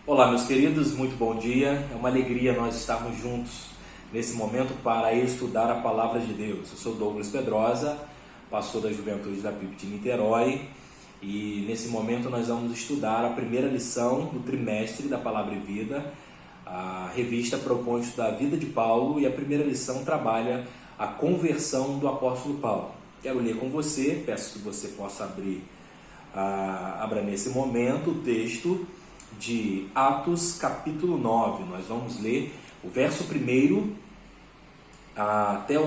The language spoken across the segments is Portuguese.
Olá, meus queridos, muito bom dia. É uma alegria nós estarmos juntos nesse momento para estudar a Palavra de Deus. Eu sou Douglas Pedrosa, pastor da Juventude da PIB de Niterói, e nesse momento nós vamos estudar a primeira lição do trimestre da Palavra e Vida. A revista propõe estudar a vida de Paulo e a primeira lição trabalha a conversão do apóstolo Paulo. Quero ler com você, peço que você possa abra nesse momento o texto de Atos capítulo 9. Nós vamos ler o verso 1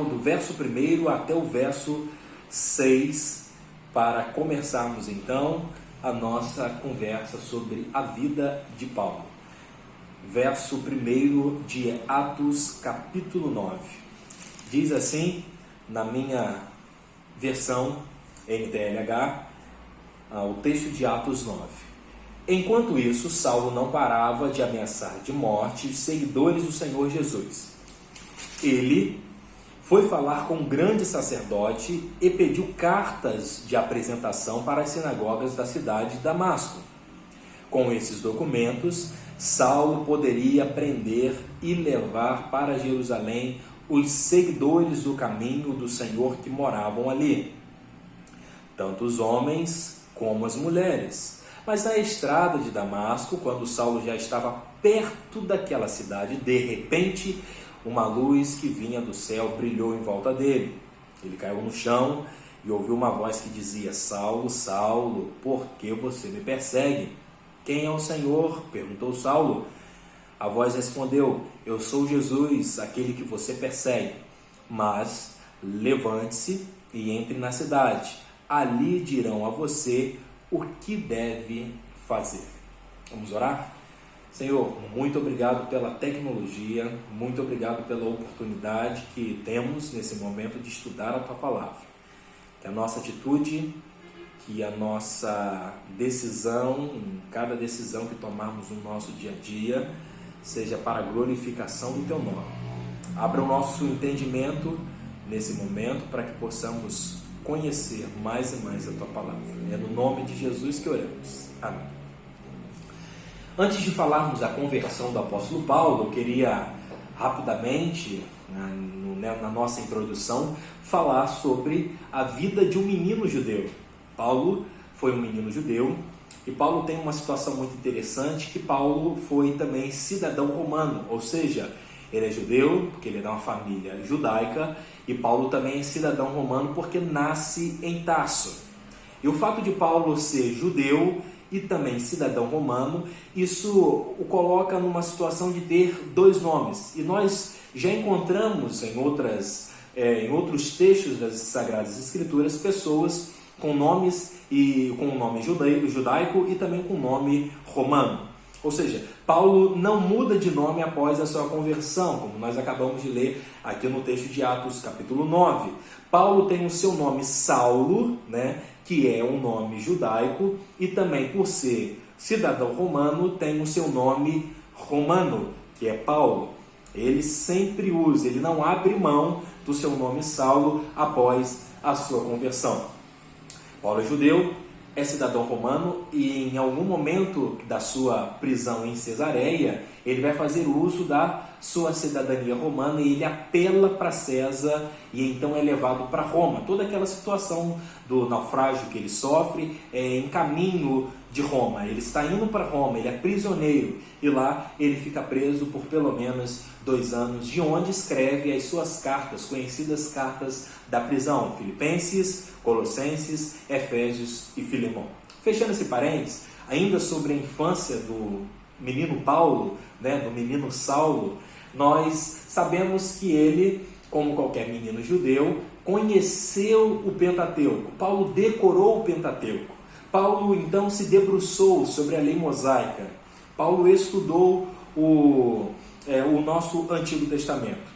do verso 1 até o verso 6 para começarmos então a nossa conversa sobre a vida de Paulo. Verso 1 de Atos capítulo 9. Diz assim, na minha versão NTLH, o texto de Atos 9. Enquanto isso, Saulo não parava de ameaçar de morte os seguidores do Senhor Jesus. Ele foi falar com um grande sacerdote e pediu cartas de apresentação para as sinagogas da cidade de Damasco. Com esses documentos, Saulo poderia prender e levar para Jerusalém os seguidores do caminho do Senhor que moravam ali, tanto os homens como as mulheres. Mas na estrada de Damasco, quando Saulo já estava perto daquela cidade, de repente, uma luz que vinha do céu brilhou em volta dele. Ele caiu no chão e ouviu uma voz que dizia: Saulo, Saulo, por que você me persegue? Quem é o Senhor? Perguntou Saulo. A voz respondeu: eu sou Jesus, aquele que você persegue. Mas levante-se e entre na cidade. Ali dirão a você o que deve fazer. Vamos orar? Senhor, muito obrigado pela tecnologia, muito obrigado pela oportunidade que temos nesse momento de estudar a Tua Palavra. Que a nossa atitude, que a nossa decisão, cada decisão que tomarmos no nosso dia a dia, seja para a glorificação do Teu nome. Abra o nosso entendimento nesse momento para que possamos conhecer mais e mais a Tua Palavra. É no nome de Jesus que oramos. Amém. Antes de falarmos da conversão do apóstolo Paulo, eu queria rapidamente, na nossa introdução, falar sobre a vida de um menino judeu. Paulo foi um menino judeu e Paulo tem uma situação muito interessante, que Paulo foi também cidadão romano, ou seja, ele é judeu porque ele é de uma família judaica, e Paulo também é cidadão romano porque nasce em Tarso. E o fato de Paulo ser judeu e também cidadão romano, isso o coloca numa situação de ter dois nomes. E nós já encontramos em outros textos das Sagradas Escrituras pessoas com nomes e com o nome judaico e também com o nome romano. Ou seja, Paulo não muda de nome após a sua conversão, como nós acabamos de ler aqui no texto de Atos, capítulo 9. Paulo tem o seu nome Saulo, que é um nome judaico, e também, por ser cidadão romano, tem o seu nome romano, que é Paulo. Ele sempre usa, ele não abre mão do seu nome Saulo após a sua conversão. Paulo é judeu, é cidadão romano, e em algum momento da sua prisão em Cesareia, ele vai fazer uso da sua cidadania romana e ele apela para César e então é levado para Roma. Toda aquela situação do naufrágio que ele sofre é em caminho de Roma. Ele está indo para Roma, ele é prisioneiro e lá ele fica preso por pelo menos 2 anos, de onde escreve as suas cartas, conhecidas cartas da prisão: Filipenses, Colossenses, Efésios e Filemão. Fechando esse parênteses, ainda sobre a infância do menino Paulo, do menino Saulo, nós sabemos que ele, como qualquer menino judeu, conheceu o Pentateuco. Paulo decorou o Pentateuco. Paulo então se debruçou sobre a lei mosaica. Paulo estudou o nosso Antigo Testamento.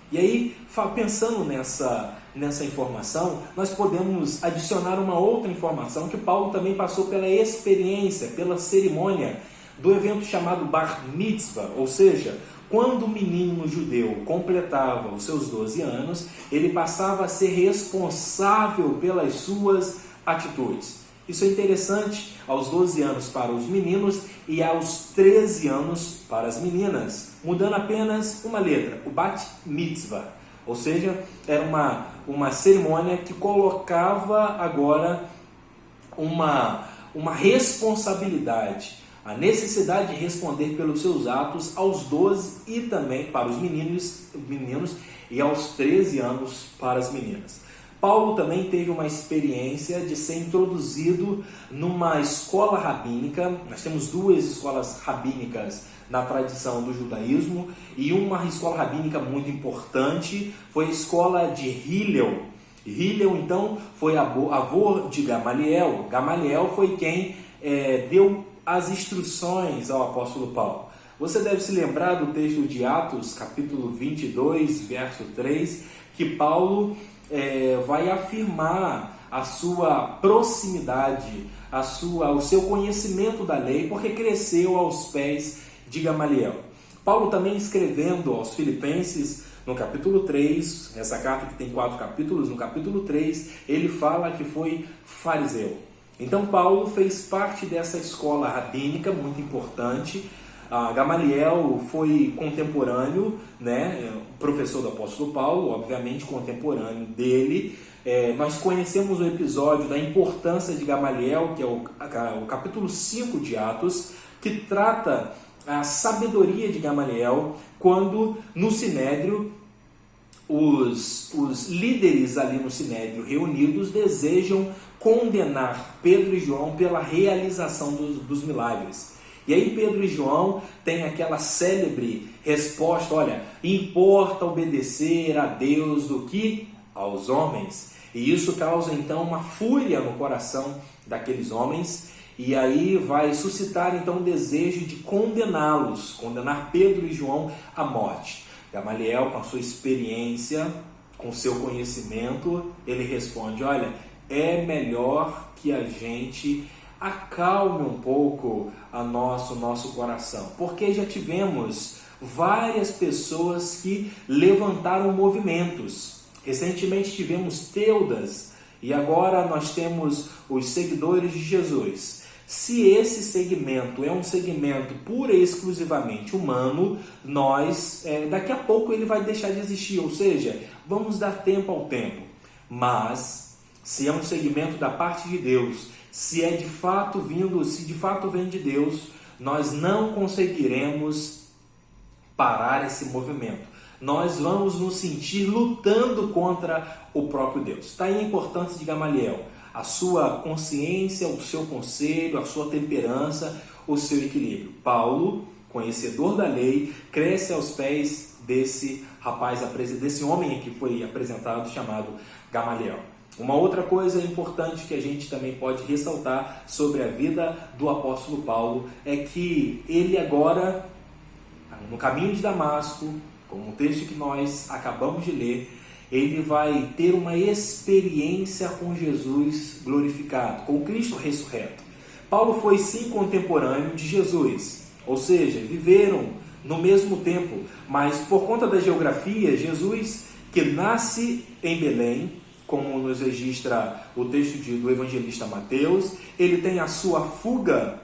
E aí, pensando nessa informação, nós podemos adicionar uma outra informação, que Paulo também passou pela experiência, pela cerimônia do evento chamado Bar Mitzvah, ou seja, quando o menino judeu completava os seus 12 anos, ele passava a ser responsável pelas suas atitudes. Isso é interessante, aos 12 anos para os meninos e aos 13 anos para as meninas, mudando apenas uma letra, o Bat Mitzvah. Ou seja, era uma cerimônia que colocava agora uma responsabilidade, a necessidade de responder pelos seus atos aos 12 e também para os meninos e aos 13 anos para as meninas. Paulo também teve uma experiência de ser introduzido numa escola rabínica. Nós temos duas escolas rabínicas na tradição do judaísmo, e uma escola rabínica muito importante foi a escola de Hillel. Hillel, então, foi avô de Gamaliel. Gamaliel foi quem deu as instruções ao apóstolo Paulo. Você deve se lembrar do texto de Atos, capítulo 22, verso 3, que Paulo vai afirmar a sua proximidade, o seu conhecimento da lei, porque cresceu aos pés de Gamaliel. Paulo também escrevendo aos Filipenses, no capítulo 3, essa carta que tem 4 capítulos, no capítulo 3, ele fala que foi fariseu. Então Paulo fez parte dessa escola rabínica muito importante. Gamaliel foi contemporâneo, professor do apóstolo Paulo, obviamente contemporâneo dele. Nós conhecemos o episódio da importância de Gamaliel, que é o capítulo 5 de Atos, que trata a sabedoria de Gamaliel, quando no Sinédrio, os líderes ali no Sinédrio reunidos desejam condenar Pedro e João pela realização dos milagres. E aí Pedro e João têm aquela célebre resposta: olha, importa obedecer a Deus do que aos homens. E isso causa então uma fúria no coração daqueles homens, e aí vai suscitar então o desejo de condenar Pedro e João à morte. Gamaliel, com a sua experiência, com o seu conhecimento, ele responde: olha, é melhor que a gente acalme um pouco o nosso coração, porque já tivemos várias pessoas que levantaram movimentos. Recentemente tivemos Teudas, e agora nós temos os seguidores de Jesus. Se esse segmento é um segmento pura e exclusivamente humano, daqui a pouco ele vai deixar de existir, ou seja, vamos dar tempo ao tempo. Mas se é um segmento da parte de Deus, se de fato vem de Deus, nós não conseguiremos parar esse movimento. Nós vamos nos sentir lutando contra o próprio Deus. Está aí a importância de Gamaliel, a sua consciência, o seu conselho, a sua temperança, o seu equilíbrio. Paulo, conhecedor da lei, cresce aos pés desse homem que foi apresentado, chamado Gamaliel. Uma outra coisa importante que a gente também pode ressaltar sobre a vida do apóstolo Paulo é que ele agora, no caminho de Damasco, como o texto que nós acabamos de ler, ele vai ter uma experiência com Jesus glorificado, com Cristo ressurreto. Paulo foi sim contemporâneo de Jesus, ou seja, viveram no mesmo tempo, mas por conta da geografia, Jesus, que nasce em Belém, como nos registra o texto do evangelista Mateus, ele tem a sua fuga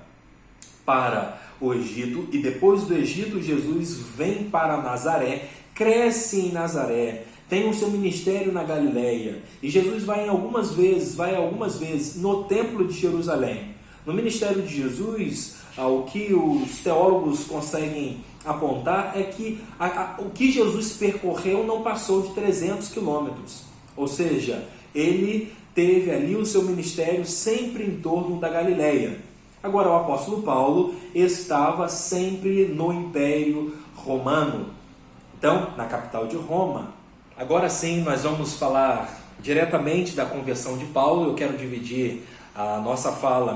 para o Egito, e depois do Egito Jesus vem para Nazaré, cresce em Nazaré, tem o seu ministério na Galileia, e Jesus vai algumas vezes no templo de Jerusalém. No ministério de Jesus, o que os teólogos conseguem apontar é que o que Jesus percorreu não passou de 300 quilômetros, ou seja, ele teve ali o seu ministério sempre em torno da Galileia. Agora, o apóstolo Paulo estava sempre no Império Romano, então, na capital de Roma. Agora sim, nós vamos falar diretamente da conversão de Paulo. Eu quero dividir a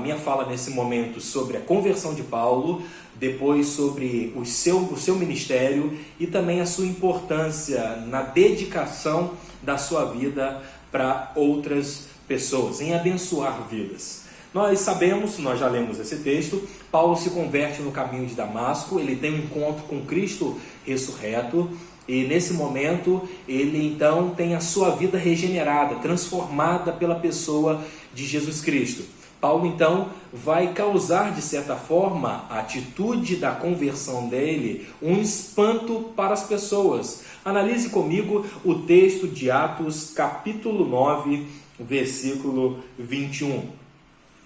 minha fala nesse momento sobre a conversão de Paulo, depois sobre o seu ministério e também a sua importância na dedicação da sua vida para outras pessoas, em abençoar vidas. Nós sabemos, nós já lemos esse texto, Paulo se converte no caminho de Damasco, ele tem um encontro com Cristo ressurreto, e nesse momento ele então tem a sua vida regenerada, transformada pela pessoa de Jesus Cristo. Paulo então vai causar, de certa forma, a atitude da conversão dele, um espanto para as pessoas. Analise comigo o texto de Atos, capítulo 9, versículo 21.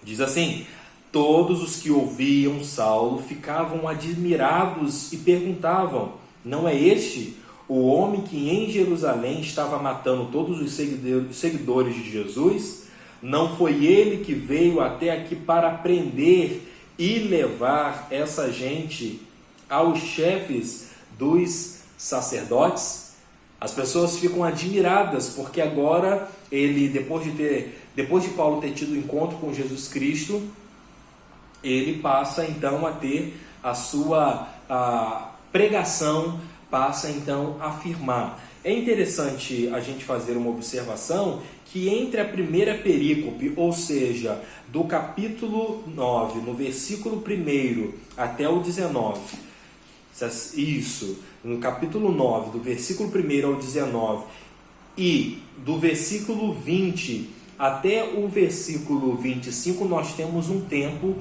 Diz assim: todos os que ouviam Saulo ficavam admirados e perguntavam: não é este o homem que em Jerusalém estava matando todos os seguidores de Jesus? Não foi ele que veio até aqui para prender e levar essa gente aos chefes dos sacerdotes? As pessoas ficam admiradas porque agora ele, depois de Paulo ter tido um encontro com Jesus Cristo, ele passa então a ter a sua pregação, passa então a afirmar. É interessante a gente fazer uma observação que entre a primeira perícope, ou seja, do capítulo 9, no versículo 1 até o 19, isso, no capítulo 9, do versículo 1 ao 19, e do versículo 20 até o versículo 25, nós temos um tempo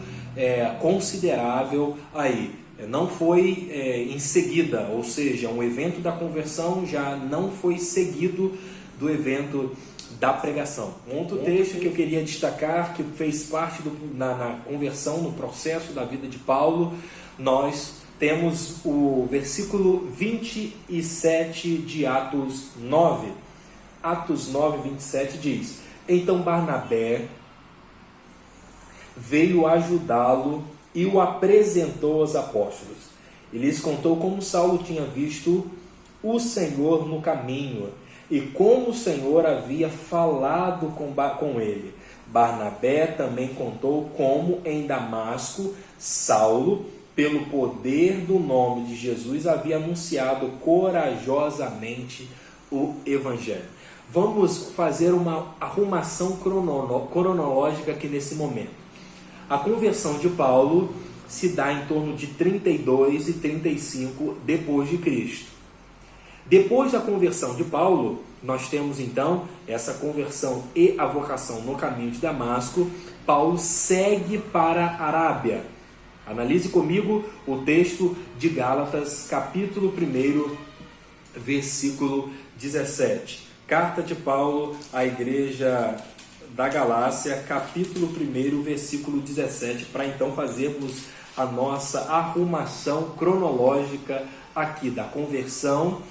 considerável aí. Não foi em seguida, ou seja, um evento da conversão já não foi seguido do evento da pregação. Um outro texto que eu queria destacar, que fez parte na conversão, no processo da vida de Paulo, nós temos o versículo 27 de Atos 9. Atos 9, 27 diz: então Barnabé veio ajudá-lo e o apresentou aos apóstolos. E lhes contou como Saulo tinha visto o Senhor no caminho e como o Senhor havia falado com ele. Barnabé também contou como em Damasco Saulo, pelo poder do nome de Jesus, havia anunciado corajosamente o Evangelho. Vamos fazer uma arrumação cronológica aqui nesse momento. A conversão de Paulo se dá em torno de 32 e 35 depois de Cristo. Depois da conversão de Paulo, nós temos então essa conversão e a vocação no caminho de Damasco. Paulo segue para a Arábia. Analise comigo o texto de Gálatas, capítulo 1, versículo 17. Carta de Paulo à igreja da Galácia, capítulo 1, versículo 17, para então fazermos a nossa arrumação cronológica aqui da conversão,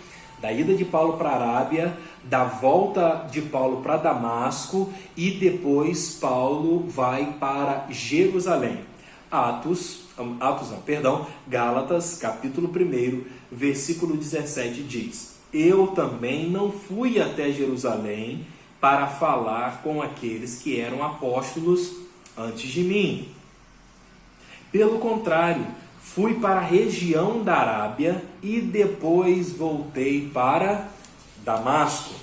da ida de Paulo para a Arábia, da volta de Paulo para Damasco e depois Paulo vai para Jerusalém. Gálatas, capítulo 1, versículo 17 diz: eu também não fui até Jerusalém para falar com aqueles que eram apóstolos antes de mim. Pelo contrário, fui para a região da Arábia e depois voltei para Damasco.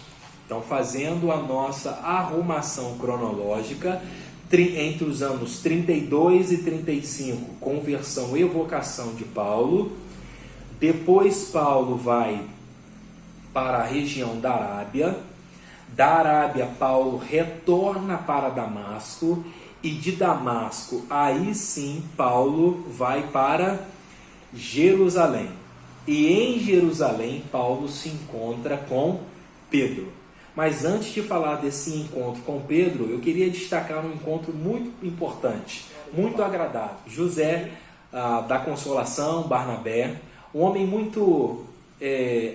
Então, fazendo a nossa arrumação cronológica, entre os anos 32 e 35, conversão e vocação de Paulo. Depois Paulo vai para a região da Arábia. Da Arábia, Paulo retorna para Damasco. E de Damasco, aí sim, Paulo vai para Jerusalém. E em Jerusalém, Paulo se encontra com Pedro. Mas antes de falar desse encontro com Pedro, eu queria destacar um encontro muito importante, muito agradável. José da Consolação, Barnabé, um homem muito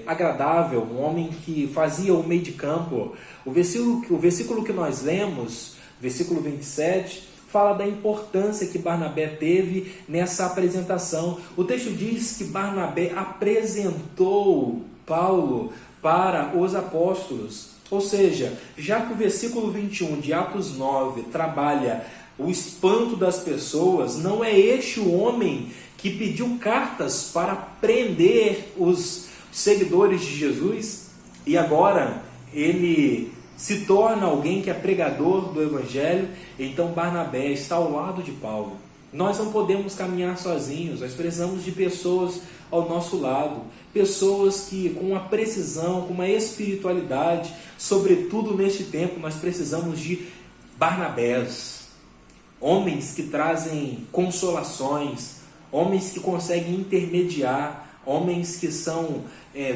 agradável, um homem que fazia o meio de campo. O versículo que nós lemos, versículo 27, fala da importância que Barnabé teve nessa apresentação. O texto diz que Barnabé apresentou Paulo para os apóstolos. Ou seja, já que o versículo 21 de Atos 9 trabalha o espanto das pessoas, não é este o homem que pediu cartas para prender os seguidores de Jesus e agora ele se torna alguém que é pregador do Evangelho. Então Barnabé está ao lado de Paulo. Nós não podemos caminhar sozinhos, nós precisamos de pessoas ao nosso lado, pessoas que com uma precisão, com uma espiritualidade, sobretudo neste tempo nós precisamos de Barnabés, homens que trazem consolações, homens que conseguem intermediar, homens que são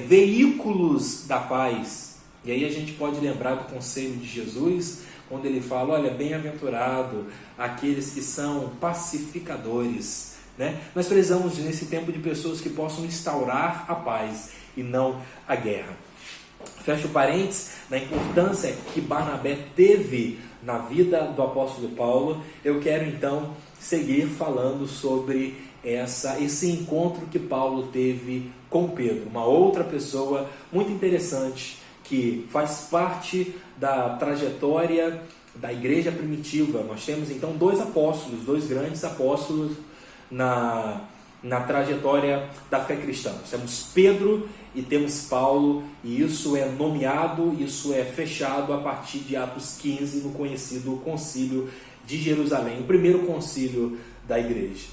veículos da paz. E aí a gente pode lembrar do conselho de Jesus, quando ele fala, olha, bem-aventurado aqueles que são pacificadores, né? Nós precisamos nesse tempo de pessoas que possam instaurar a paz e não a guerra. Fecho parênteses na importância que Barnabé teve na vida do apóstolo Paulo. Eu quero então seguir falando sobre esse encontro que Paulo teve com Pedro, uma outra pessoa muito interessante que faz parte da trajetória da igreja primitiva. Nós temos então dois grandes apóstolos na trajetória da fé cristã. Nós temos Pedro e temos Paulo, e isso é nomeado, isso é fechado a partir de Atos 15, no conhecido Concílio de Jerusalém, o primeiro concílio da igreja.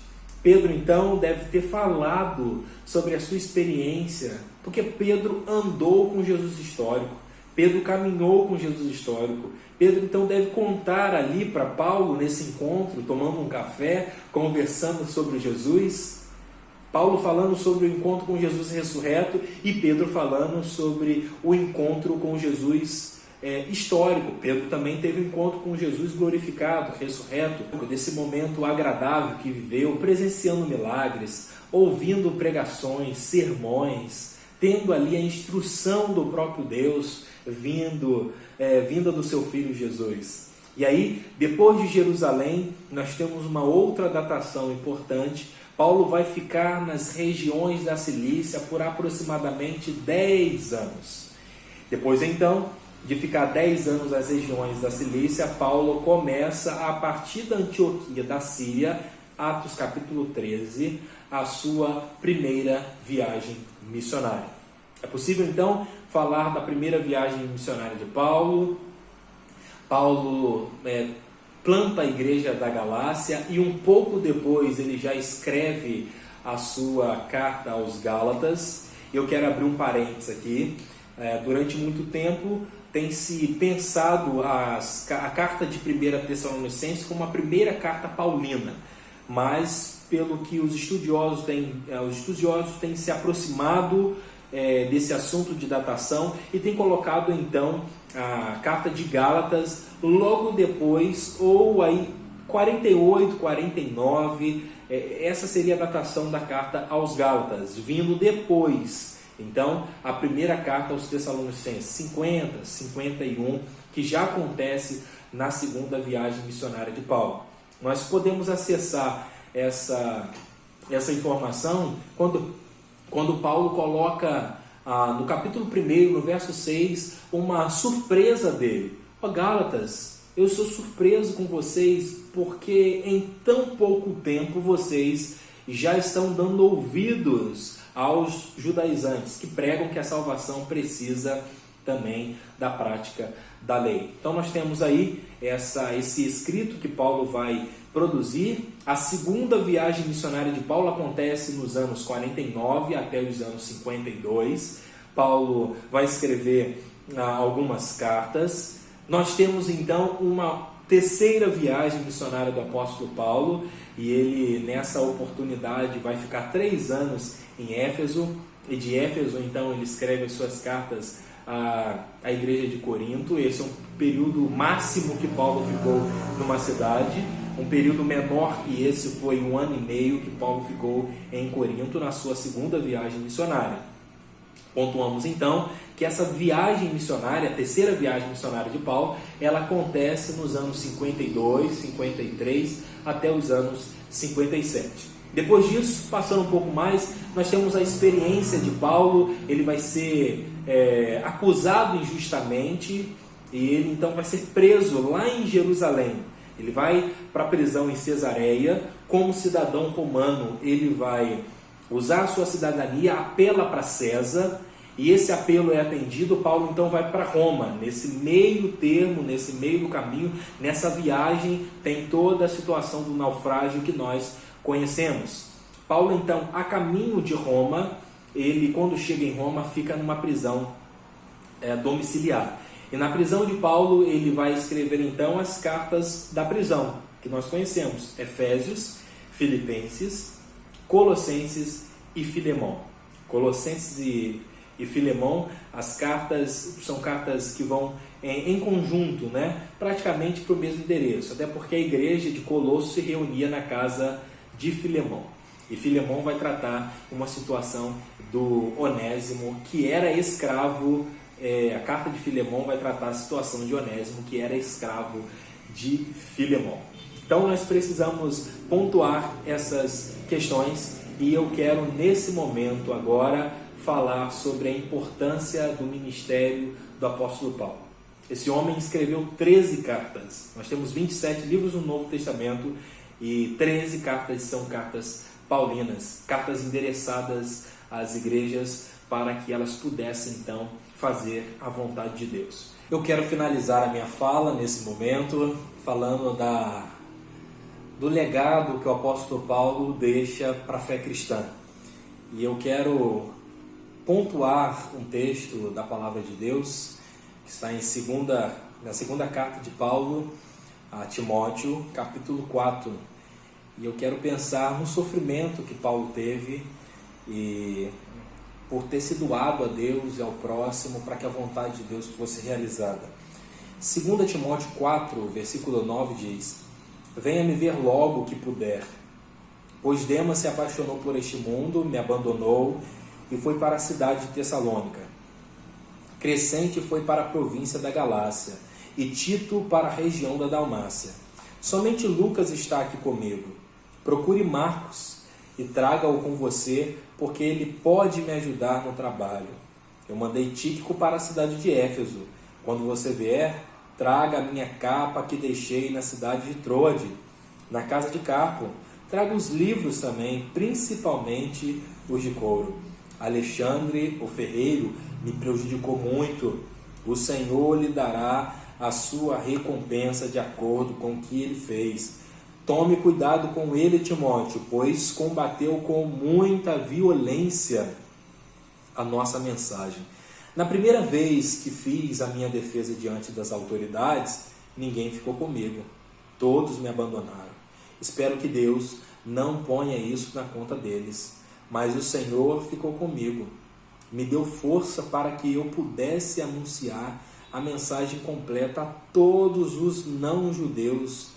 Pedro então deve ter falado sobre a sua experiência, porque Pedro andou com Jesus histórico, Pedro caminhou com Jesus histórico. Pedro então deve contar ali para Paulo, nesse encontro, tomando um café, conversando sobre Jesus, Paulo falando sobre o encontro com Jesus ressurreto e Pedro falando sobre o encontro com Jesus histórico. Pedro também teve um encontro com Jesus glorificado, ressurreto, desse momento agradável que viveu, presenciando milagres, ouvindo pregações, sermões, tendo ali a instrução do próprio Deus vinda do seu Filho Jesus. E aí, depois de Jerusalém, nós temos uma outra datação importante. Paulo vai ficar nas regiões da Cilícia por aproximadamente 10 anos. Depois, então, de ficar 10 anos nas regiões da Cilícia, Paulo começa, a partir da Antioquia da Síria, Atos capítulo 13, a sua primeira viagem missionária. É possível, então, falar da primeira viagem missionária de Paulo. Paulo planta a igreja da Galácia e um pouco depois ele já escreve a sua carta aos Gálatas. Eu quero abrir um parênteses aqui. Durante muito tempo tem se pensado a carta de 1 Tessalonicenses como a primeira carta paulina, mas pelo que os estudiosos têm se aproximado desse assunto de datação e tem colocado então a carta de Gálatas logo depois, ou aí 48, 49, essa seria a datação da carta aos Gálatas, vindo depois. Então, a primeira carta aos Tessalonicenses, 50, 51, que já acontece na segunda viagem missionária de Paulo. Nós podemos acessar essa informação quando Paulo coloca no capítulo 1, no verso 6, uma surpresa dele. Gálatas, eu sou surpreso com vocês, porque em tão pouco tempo vocês já estão dando ouvidos aos judaizantes, que pregam que a salvação precisa também da prática da lei. Então nós temos aí esse escrito que Paulo vai produzir. A segunda viagem missionária de Paulo acontece nos anos 49 até os anos 52. Paulo vai escrever algumas cartas. Nós temos então uma terceira viagem missionária do apóstolo Paulo, e ele nessa oportunidade vai ficar 3 anos em Éfeso, e de Éfeso então ele escreve as suas cartas à igreja de Corinto. Esse é um período máximo que Paulo ficou numa cidade. Um período menor que esse foi 1 ano e meio que Paulo ficou em Corinto na sua segunda viagem missionária. Pontuamos então que essa viagem missionária, a terceira viagem missionária de Paulo, ela acontece nos anos 52, 53 até os anos 57. Depois disso, passando um pouco mais, nós temos a experiência de Paulo. Ele vai ser acusado injustamente e ele então vai ser preso lá em Jerusalém. Ele vai para a prisão em Cesareia. Como cidadão romano, ele vai usar a sua cidadania, apela para César, e esse apelo é atendido. Paulo então vai para Roma. Nesse meio termo, nesse meio do caminho, nessa viagem, tem toda a situação do naufrágio que nós conhecemos. Paulo então, a caminho de Roma, ele quando chega em Roma, fica numa prisão domiciliar. E na prisão de Paulo, ele vai escrever então as cartas da prisão. que nós conhecemos: Efésios, Filipenses, Colossenses e Filemão. Colossenses e Filemão, as cartas são cartas que vão em conjunto, né? Praticamente para o mesmo endereço, até porque a igreja de Colosso se reunia na casa de Filemão. E Filemão vai tratar uma situação do Onésimo, que era escravo. A carta de Filemão vai tratar a situação de Onésimo, que era escravo de Filemão. Então nós precisamos pontuar essas questões, e eu quero nesse momento agora falar sobre a importância do ministério do apóstolo Paulo. Esse homem escreveu 13 cartas. Nós temos 27 livros no Novo Testamento e 13 cartas são cartas paulinas, cartas endereçadas às igrejas para que elas pudessem então fazer a vontade de Deus. Eu quero finalizar a minha fala nesse momento falando do legado que o apóstolo Paulo deixa para a fé cristã. E eu quero pontuar um texto da palavra de Deus que está na segunda carta de Paulo a Timóteo, capítulo 4. E eu quero pensar no sofrimento que Paulo teve e por ter se doado a Deus e ao próximo para que a vontade de Deus fosse realizada. 2 Timóteo 4, versículo 9 diz: venha me ver logo que puder, pois Demas se apaixonou por este mundo, me abandonou e foi para a cidade de Tessalônica. Crescente foi para a província da Galácia e Tito para a região da Dalmácia. Somente Lucas está aqui comigo. Procure Marcos e traga-o com você, porque ele pode me ajudar no trabalho. Eu mandei Tíquico para a cidade de Éfeso. Quando você vier, traga a minha capa que deixei na cidade de Troade, na casa de Carpo. Traga os livros também, principalmente os de couro. Alexandre, o ferreiro, me prejudicou muito. O Senhor lhe dará a sua recompensa de acordo com o que ele fez. Tome cuidado com ele, Timóteo, pois combateu com muita violência a nossa mensagem. Na primeira vez que fiz a minha defesa diante das autoridades, ninguém ficou comigo. Todos me abandonaram. Espero que Deus não ponha isso na conta deles. Mas o Senhor ficou comigo. Me deu força para que eu pudesse anunciar a mensagem completa a todos os não-judeus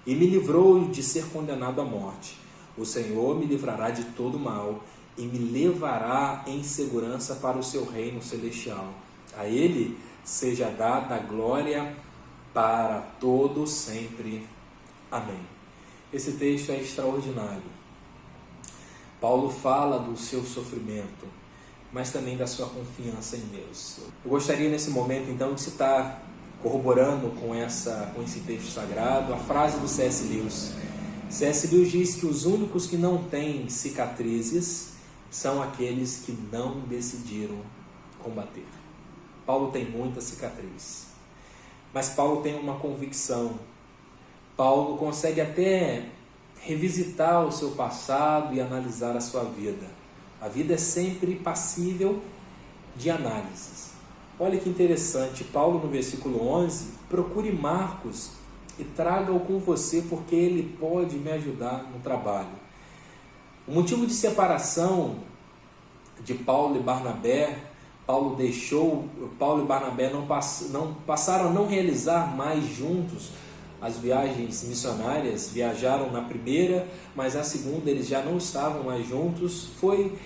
e me livrou de ser condenado à morte. O Senhor me livrará de todo mal e me levará em segurança para o seu reino celestial. A Ele seja dada a glória para todo sempre. Amém. Esse texto é extraordinário. Paulo fala do seu sofrimento, mas também da sua confiança em Deus. Eu gostaria nesse momento então de citar, corroborando com esse texto sagrado, a frase do C.S. Lewis. C.S. Lewis diz que os únicos que não têm cicatrizes são aqueles que não decidiram combater. Paulo tem muita cicatriz, mas Paulo tem uma convicção. Paulo consegue até revisitar o seu passado e analisar a sua vida. A vida é sempre passível de análises. Olha que interessante, Paulo no versículo 11, procure Marcos e traga-o com você, porque ele pode me ajudar no trabalho. O motivo de separação de Paulo e Barnabé, Paulo e Barnabé não passaram a não realizar mais juntos as viagens missionárias. Viajaram na primeira, mas na segunda eles já não estavam mais juntos. Foi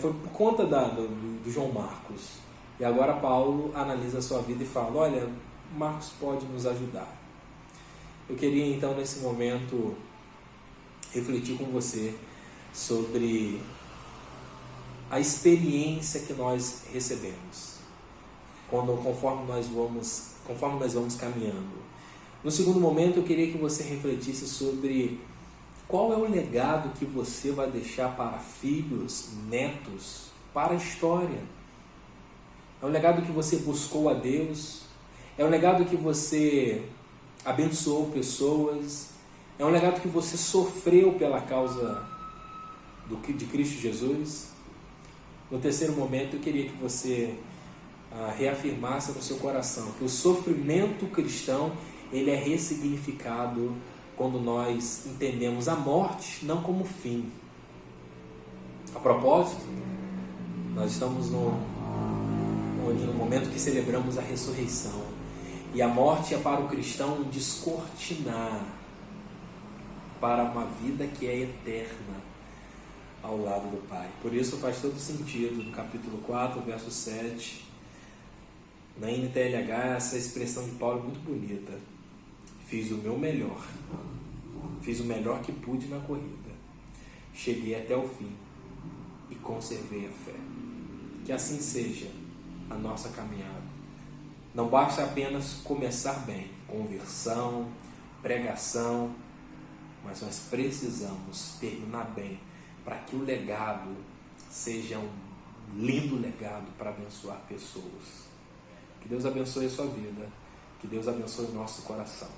por conta do João Marcos. E agora Paulo analisa a sua vida e fala: olha, Marcos pode nos ajudar. Eu queria então nesse momento refletir com você sobre a experiência que nós recebemos conforme nós vamos caminhando. No segundo momento, eu queria que você refletisse sobre qual é o legado que você vai deixar para filhos, netos, para a história. É um legado que você buscou a Deus, é um legado que você abençoou pessoas, é um legado que você sofreu pela causa de Cristo Jesus. No terceiro momento, eu queria que você reafirmasse no seu coração que o sofrimento cristão, ele é ressignificado quando nós entendemos a morte não como fim. A propósito, nós estamos no momento que celebramos a ressurreição. E a morte é para o cristão um descortinar para uma vida que é eterna ao lado do Pai. Por isso faz todo sentido, no capítulo 4, verso 7, na NTLH, essa expressão de Paulo é muito bonita. Fiz o meu melhor. Fiz o melhor que pude na corrida. Cheguei até o fim e conservei a fé. Que assim seja a nossa caminhada. Não basta apenas começar bem, conversão, pregação, mas nós precisamos terminar bem para que o legado seja um lindo legado para abençoar pessoas. Que Deus abençoe a sua vida, que Deus abençoe o nosso coração.